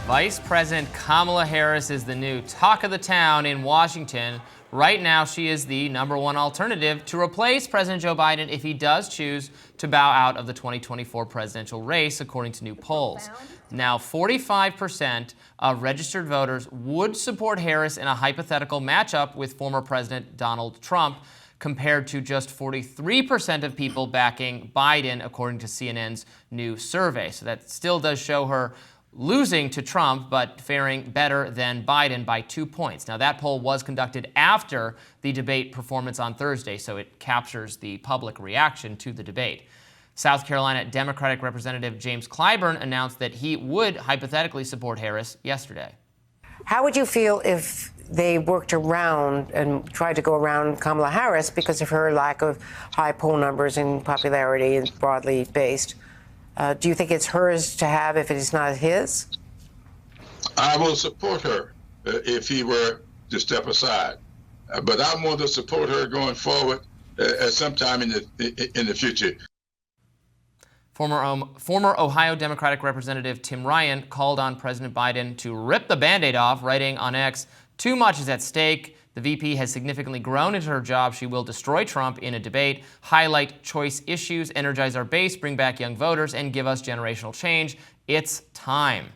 Vice President Kamala Harris is the new talk of the town in Washington. Right now, she is the #1 alternative to replace President Joe Biden if he does choose to bow out of the 2024 presidential race, according to new polls. Now, 45% of registered voters would support Harris in a hypothetical matchup with former President Donald Trump, compared to just 43% of people backing Biden, according to CNN's new survey. So that still does show her losing to Trump, but faring better than Biden by 2 points. Now, that poll was conducted after the debate performance on Thursday, so it captures the public reaction to the debate. South Carolina Democratic Representative James Clyburn announced that he would hypothetically support Harris yesterday. How would you feel if they worked around and tried to go around Kamala Harris because of her lack of high poll numbers and popularity and broadly based? Do you think it's hers to have if it is not his? I will support her if he were to step aside. But I want to support her going forward at sometime in the future. Former Ohio Democratic Representative Tim Ryan called on President Biden to rip the Band-Aid off, writing on X, "Too much is at stake. The VP has significantly grown into her job. She will destroy Trump in a debate, highlight choice issues, energize our base, bring back young voters, and give us generational change. It's time."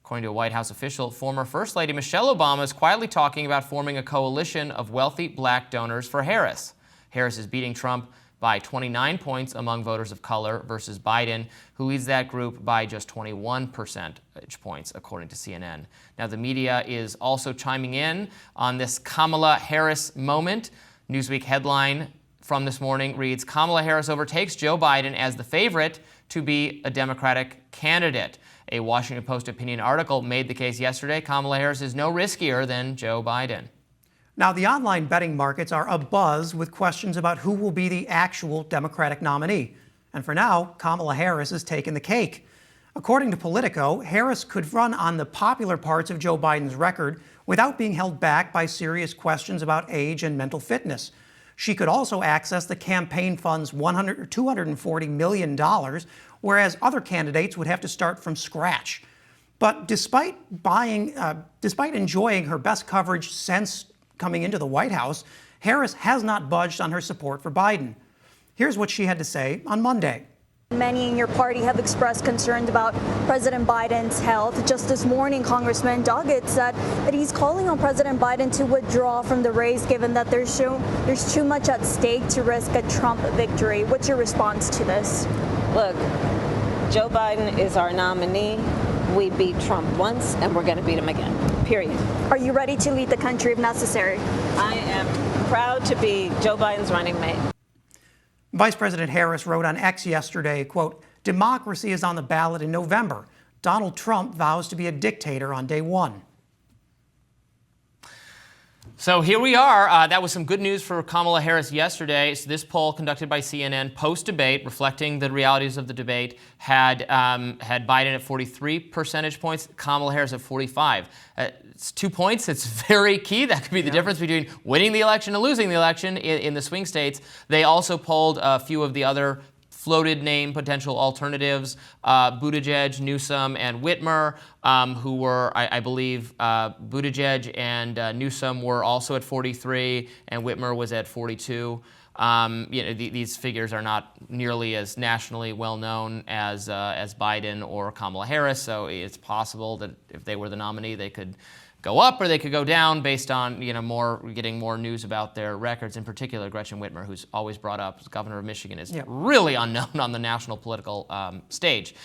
According to a White House official, former First Lady Michelle Obama is quietly talking about forming a coalition of wealthy black donors for Harris. Harris is beating Trump by 29 points among voters of color versus Biden, who leads that group by just 21 percentage points, according to CNN. Now, the media is also chiming in on this Kamala Harris moment. Newsweek headline from this morning reads, "Kamala Harris overtakes Joe Biden as the favorite to be a Democratic candidate." A Washington Post opinion article made the case yesterday. Kamala Harris is no riskier than Joe Biden. Now, the online betting markets are abuzz with questions about who will be the actual Democratic nominee. And for now, Kamala Harris has taken the cake. According to Politico, Harris could run on the popular parts of Joe Biden's record without being held back by serious questions about age and mental fitness. She could also access the campaign fund's $240 million, whereas other candidates would have to start from scratch. But despite enjoying her best coverage since coming into the White House, Harris has not budged on her support for Biden. Here's what she had to say on Monday. Many in your party have expressed concerns about President Biden's health. Just this morning, Congressman Doggett said that he's calling on President Biden to withdraw from the race, given that there's too much at stake to risk a Trump victory. What's your response to this? Look, Joe Biden is our nominee. We beat Trump once, and we're going to beat him again, period. Are you ready to lead the country if necessary? I am proud to be Joe Biden's running mate. Vice President Harris wrote on X yesterday, quote, "Democracy is on the ballot in November. Donald Trump vows to be a dictator on day one." So here we are. That was some good news for Kamala Harris yesterday. So this poll conducted by CNN post-debate, reflecting the realities of the debate, had Biden at 43 percentage points, Kamala Harris at 45. It's 2 points. It's very key. That could be the difference between winning the election and losing the election in the swing states. They also polled a few of the other floated name potential alternatives, Buttigieg, Newsom, and Whitmer, who were, I believe, Buttigieg and Newsom were also at 43, and Whitmer was at 42. These figures are not nearly as nationally well known as Biden or Kamala Harris, so it's possible that if they were the nominee, they could go up or they could go down based on getting more news about their records. In particular, Gretchen Whitmer, who's always brought up as governor of Michigan, is really unknown on the national political stage.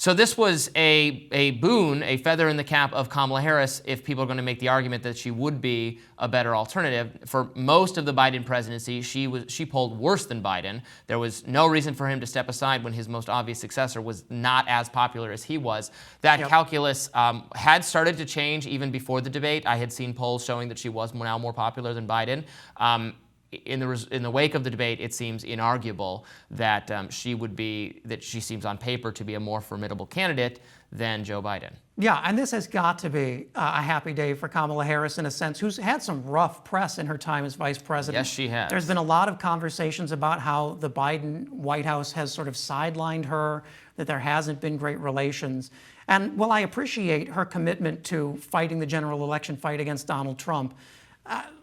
So this was a boon, a feather in the cap of Kamala Harris if people are going to make the argument that she would be a better alternative. For most of the Biden presidency, she polled worse than Biden. There was no reason for him to step aside when his most obvious successor was not as popular as he was. That calculus had started to change even before the debate. I had seen polls showing that she was now more popular than Biden. in the wake of the debate, it seems inarguable that she seems on paper to be a more formidable candidate than Joe Biden. Yeah, and this has got to be a happy day for Kamala Harris in a sense, who's had some rough press in her time as vice president. Yes, she has. There's been a lot of conversations about how the Biden White House has sort of sidelined her, that there hasn't been great relations. And while I appreciate her commitment to fighting the general election fight against Donald Trump,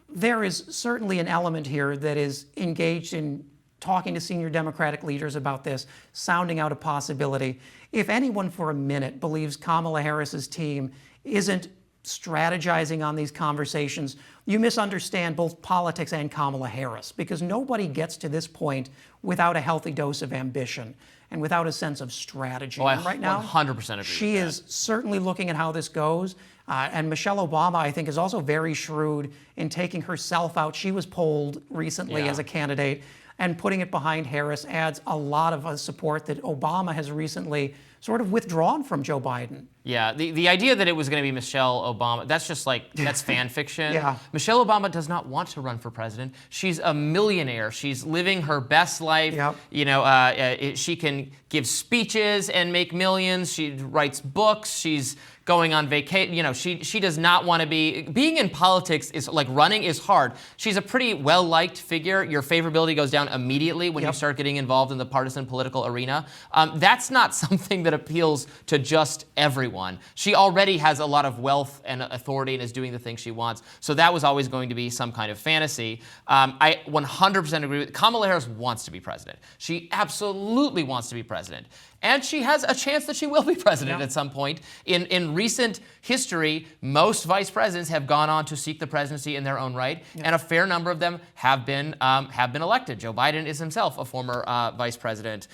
there is certainly an element here that is engaged in talking to senior Democratic leaders about this, sounding out a possibility. If anyone for a minute believes Kamala Harris's team isn't strategizing on these conversations, you misunderstand both politics and Kamala Harris, because nobody gets to this point without a healthy dose of ambition and without a sense of strategy. Oh, I and right now, 100% agree she with is certainly looking at how this goes. And Michelle Obama, I think, is also very shrewd in taking herself out. She was polled recently as a candidate, and putting it behind Harris adds a lot of support that Obama has recently sort of withdrawn from Joe Biden. Yeah, the idea that it was going to be Michelle Obama, that's just like, that's fan fiction. Yeah. Michelle Obama does not want to run for president. She's a millionaire. She's living her best life. Yep. You know, she can give speeches and make millions. She writes books. She's going on vacation. You know, she does not want to being in politics is like running is hard. She's a pretty well-liked figure. Your favorability goes down immediately when you start getting involved in the partisan political arena. That's not something that appeals to just everyone. She already has a lot of wealth and authority and is doing the things she wants. So that was always going to be some kind of fantasy. I 100% agree with Kamala Harris wants to be president. She absolutely wants to be president. And she has a chance that she will be president at some point. In recent history, most vice presidents have gone on to seek the presidency in their own right, and a fair number of them have been elected. Joe Biden is himself a former vice president.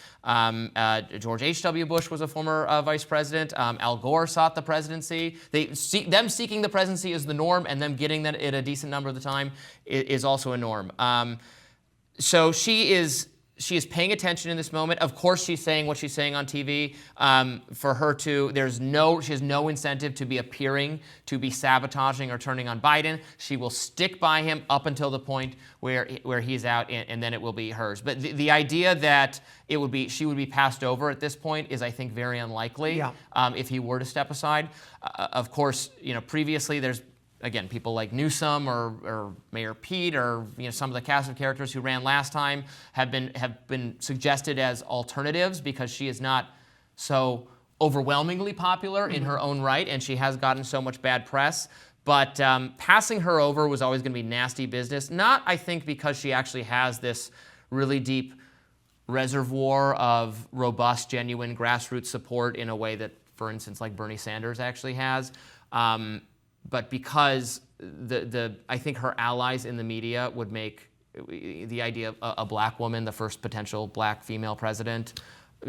George H.W. Bush was a former vice president. Al Gore sought the presidency. Them seeking the presidency is the norm, and them getting that at a decent number of the time is also a norm. So she is paying attention in this moment. Of course, she's saying what she's saying on TV. For her to, she has no incentive to be appearing to be sabotaging or turning on Biden. She will stick by him up until the point where he's out, and then it will be hers. But the idea that she would be passed over at this point is, I think, very unlikely. If he were to step aside. Of course, you know, previously there's, again, people like Newsom or Mayor Pete or some of the cast of characters who ran last time have been suggested as alternatives because she is not so overwhelmingly popular in her own right, and she has gotten so much bad press. But passing her over was always going to be nasty business. Not, I think, because she actually has this really deep reservoir of robust, genuine grassroots support in a way that, for instance, like Bernie Sanders actually has. But because I think her allies in the media would make the idea of a black woman, the first potential black female president,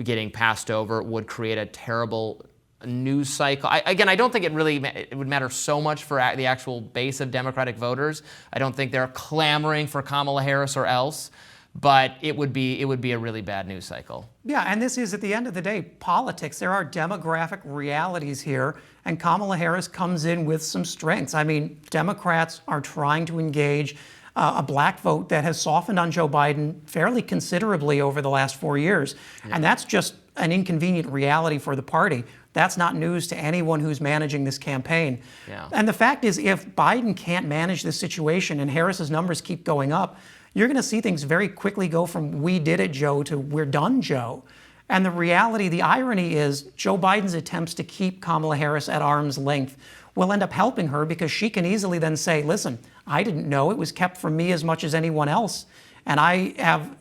getting passed over would create a terrible news cycle. I don't think it would matter so much for the actual base of Democratic voters. I don't think they're clamoring for Kamala Harris or else. But it would be a really bad news cycle. Yeah, and this is, at the end of the day, politics. There are demographic realities here, and Kamala Harris comes in with some strengths. I mean, Democrats are trying to engage a black vote that has softened on Joe Biden fairly considerably over the last 4 years. And that's just an inconvenient reality for the party. That's not news to anyone who's managing this campaign. And the fact is, if Biden can't manage this situation and Harris's numbers keep going up, you're going to see things very quickly go from "we did it, Joe" to "we're done, Joe." And the reality, the irony is, Joe Biden's attempts to keep Kamala Harris at arm's length will end up helping her, because she can easily then say, listen, I didn't know. It was kept from me as much as anyone else. And I have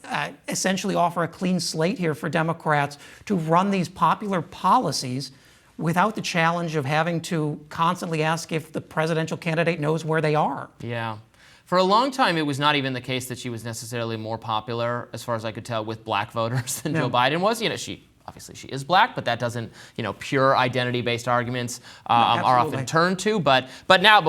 essentially offer a clean slate here for Democrats to run these popular policies without the challenge of having to constantly ask if the presidential candidate knows where they are. Yeah. For a long time, it was not even the case that she was necessarily more popular, as far as I could tell, with black voters than Joe Biden was. Obviously she is black, but that doesn't, pure identity-based arguments are often turned to. But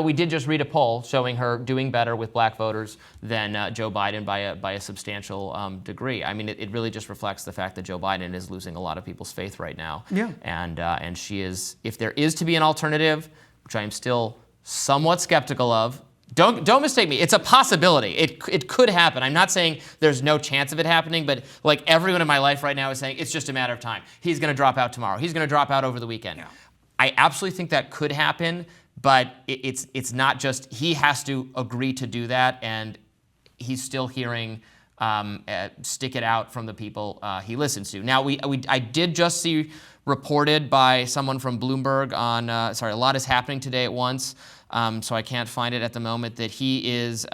we did just read a poll showing her doing better with black voters than Joe Biden by a substantial degree. I mean, it really just reflects the fact that Joe Biden is losing a lot of people's faith right now. And she is, if there is to be an alternative, which I am still somewhat skeptical of, Don't mistake me. It's a possibility. It could happen. I'm not saying there's no chance of it happening, but like everyone in my life right now is saying it's just a matter of time. He's going to drop out tomorrow. He's going to drop out over the weekend. Yeah. I absolutely think that could happen, but it's not just he has to agree to do that, and he's still hearing stick it out from the people he listens to. Now I did just see reported by someone from Bloomberg on a lot is happening today at once. So I can't find it at the moment. That he has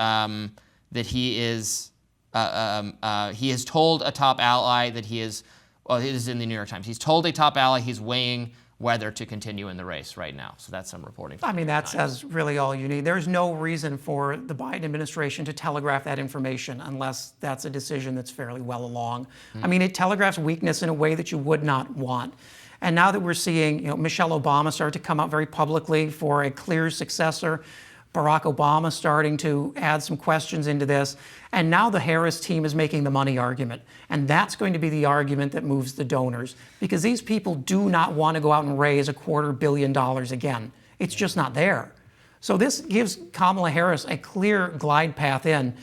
told a top ally that he is. Well, it is in the New York Times. He's told a top ally he's weighing whether to continue in the race right now. So that's some reporting. I mean, that says really all you need. There's no reason for the Biden administration to telegraph that information unless that's a decision that's fairly well along. Mm-hmm. I mean, it telegraphs weakness in a way that you would not want. And now that we're seeing, Michelle Obama start to come out very publicly for a clear successor, Barack Obama starting to add some questions into this, and now the Harris team is making the money argument. And that's going to be the argument that moves the donors, because these people do not want to go out and raise $250 million again. It's just not there. So this gives Kamala Harris a clear glide path in.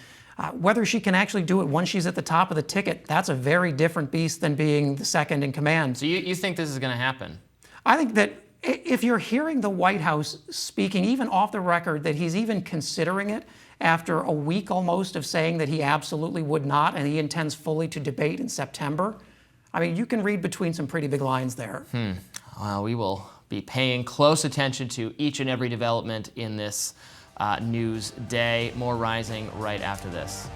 Whether she can actually do it once she's at the top of the ticket, that's a very different beast than being the second in command. So you think this is going to happen? I think that if you're hearing the White House speaking, even off the record, that he's even considering it after a week almost of saying that he absolutely would not and he intends fully to debate in September, I mean, you can read between some pretty big lines there. Well, we will be paying close attention to each and every development in this news day. More Rising right after this.